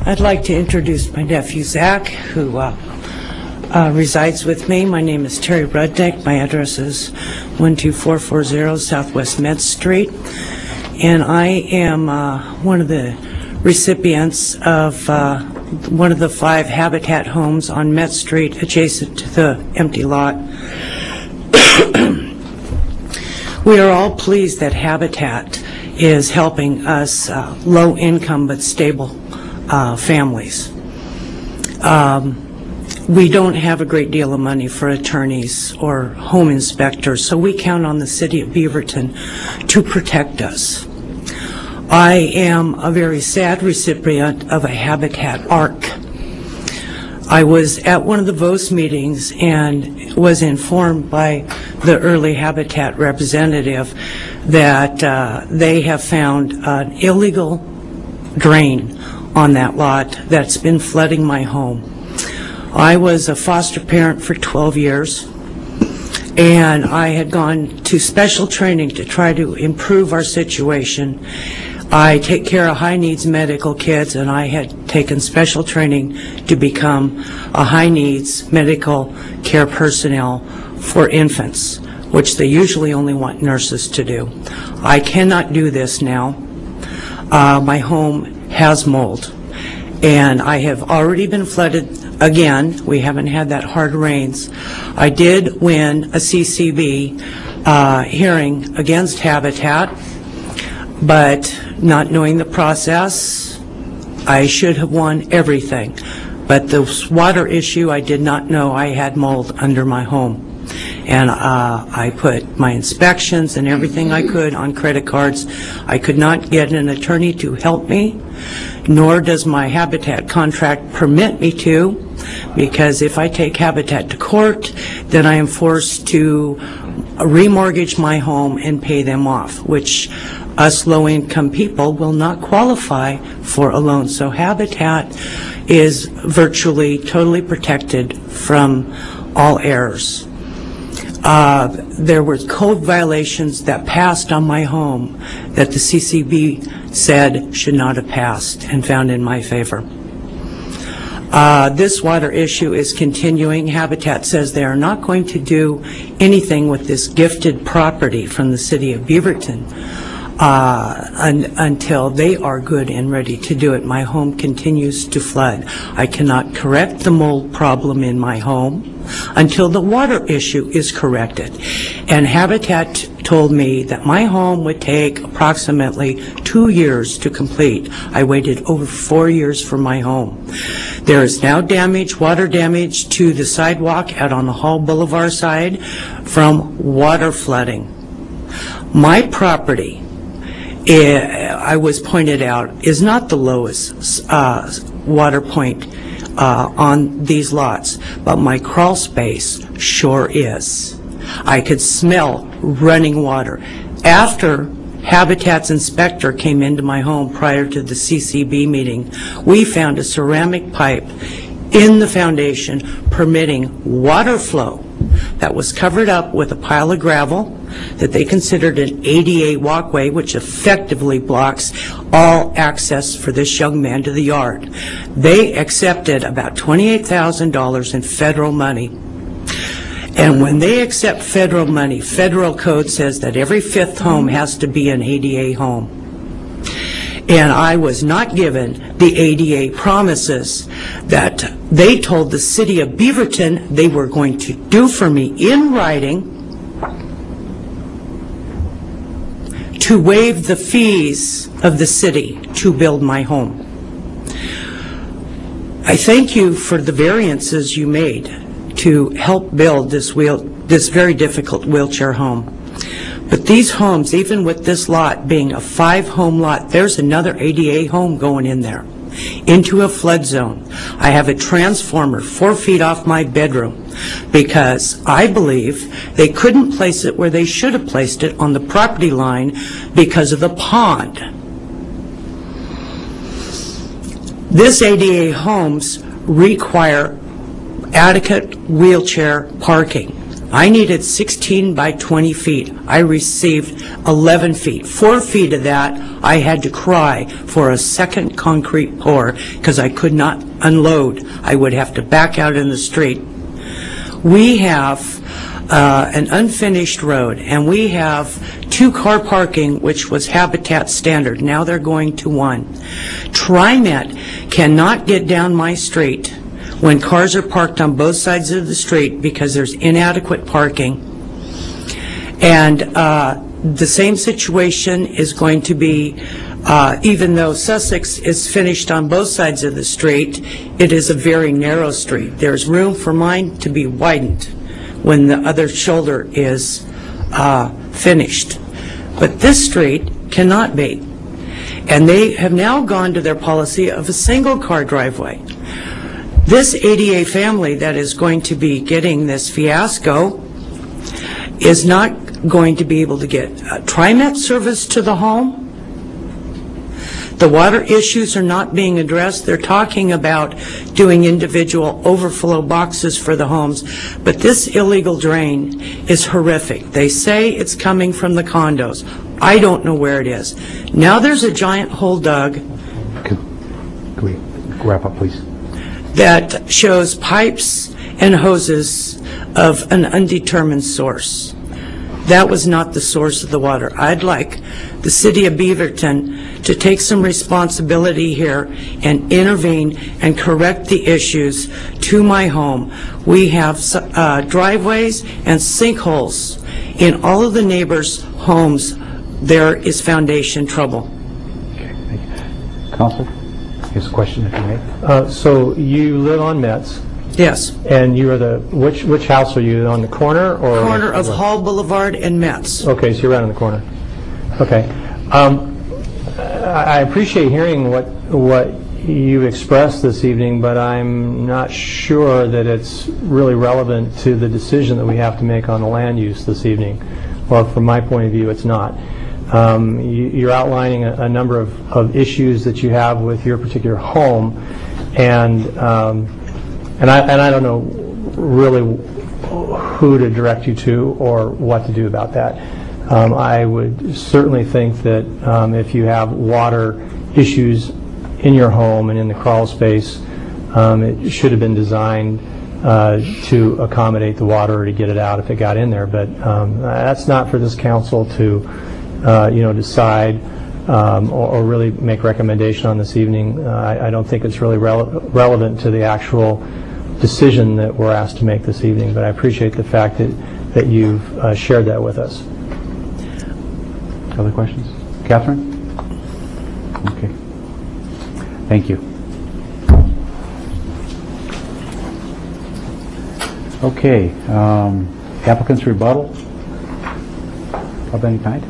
I'd like to introduce my nephew, Zach, who resides with me. My name is Terry Rudnick. My address is 12440 Southwest Med Street. And I am one of the recipients of one of the 5 Habitat homes on Met Street adjacent to the empty lot. We are all pleased that Habitat is helping us low income but stable families. We don't have a great deal of money for attorneys or home inspectors, so we count on the city of Beaverton to protect us. I am a very sad recipient of a Habitat ARC. I was at one of the VOS meetings and was informed by the early Habitat representative that they have found an illegal drain on that lot that's been flooding my home. I was a foster parent for 12 years, and I had gone to special training to try to improve our situation. I take care of high needs medical kids, and I had taken special training to become a high needs medical care personnel for infants, which they usually only want nurses to do. I cannot do this now. My home has mold, and I have already been flooded again. We haven't had that hard rains. I did win a CCB hearing against Habitat, but not knowing the process, I should have won everything. But the water issue, I did not know I had mold under my home. And I put my inspections and everything I could on credit cards. I could not get an attorney to help me, nor does my Habitat contract permit me to, because if I take Habitat to court, then I am forced to remortgage my home and pay them off, which us low-income people will not qualify for a loan. So Habitat is virtually totally protected from all errors. There were code violations that passed on my home that the CCB said should not have passed and found in my favor. This water issue is continuing. Habitat says they are not going to do anything with this gifted property from the city of Beaverton until they are good and ready to do it. My home continues to flood. I cannot correct the mold problem in my home until the water issue is corrected. And Habitat told me that my home would take approximately 2 years to complete. I waited over 4 years for my home. There is now damage, water damage to the sidewalk out on the Hall Boulevard side from water flooding. My property, I was pointed out, is not the lowest water point on these lots, but my crawl space sure is. I could smell running water. After Habitat's inspector came into my home prior to the CCB meeting, we found a ceramic pipe in the foundation permitting water flow that was covered up with a pile of gravel that they considered an ADA walkway, which effectively blocks all access for this young man to the yard. They accepted about $28,000 in federal money. And when they accept federal money, federal code says that every 5th home has to be an ADA home. And I was not given the ADA promises that they told the city of Beaverton they were going to do for me in writing to waive the fees of the city to build my home. I thank you for the variances you made to help build this very difficult wheelchair home. But these homes, even with this lot being a 5-home lot, there's another ADA home going in there into a flood zone. I have a transformer 4 feet off my bedroom because I believe they couldn't place it where they should have placed it, on the property line, because of the pond. This ADA homes require adequate wheelchair parking. I needed 16 by 20 feet. I received 11 feet. 4 feet of that, I had to cry for a second concrete pour because I could not unload. I would have to back out in the street. We have an unfinished road, and we have 2-car parking, which was Habitat standard. Now they're going to 1. TriMet cannot get down my street when cars are parked on both sides of the street because there's inadequate parking. And the same situation is going to be, even though Sussex is finished on both sides of the street, it is a very narrow street. There's room for mine to be widened when the other shoulder is finished. But this street cannot be. And they have now gone to their policy of a single-car driveway. This ADA family that is going to be getting this fiasco is not going to be able to get TriMet service to the home. The water issues are not being addressed. They're talking about doing individual overflow boxes for the homes, but this illegal drain is horrific. They say it's coming from the condos. I don't know where it is. Now there's a giant hole dug. Can we wrap up, please? That shows pipes and hoses of an undetermined source. That was not the source of the water. I'd like the city of Beaverton to take some responsibility here and intervene and correct the issues to my home. We have driveways and sinkholes in all of the neighbors' homes. There is foundation trouble. Okay, thank you. Councilor, here's a question if you may. So you live on Metz, Yes. and you are the, which house are you, on the corner or? Corner of Hall Boulevard and Metz. Okay, so you're right on the corner. Okay. I appreciate hearing what you expressed this evening, but I'm not sure that it's really relevant to the decision that we have to make on the land use this evening. Well, from my point of view, it's not. You're outlining a number of issues that you have with your particular home, and I don't know really who to direct you to or what to do about that. I would certainly think that if you have water issues in your home and in the crawl space, it should have been designed to accommodate the water or to get it out if it got in there. But that's not for this council to decide or really make recommendation on this evening. I don't think it's really relevant to the actual decision that we're asked to make this evening, but I appreciate the fact that you've shared that with us. Other questions? Catherine? Okay. Thank you. Okay. Applicant's rebuttal of any kind?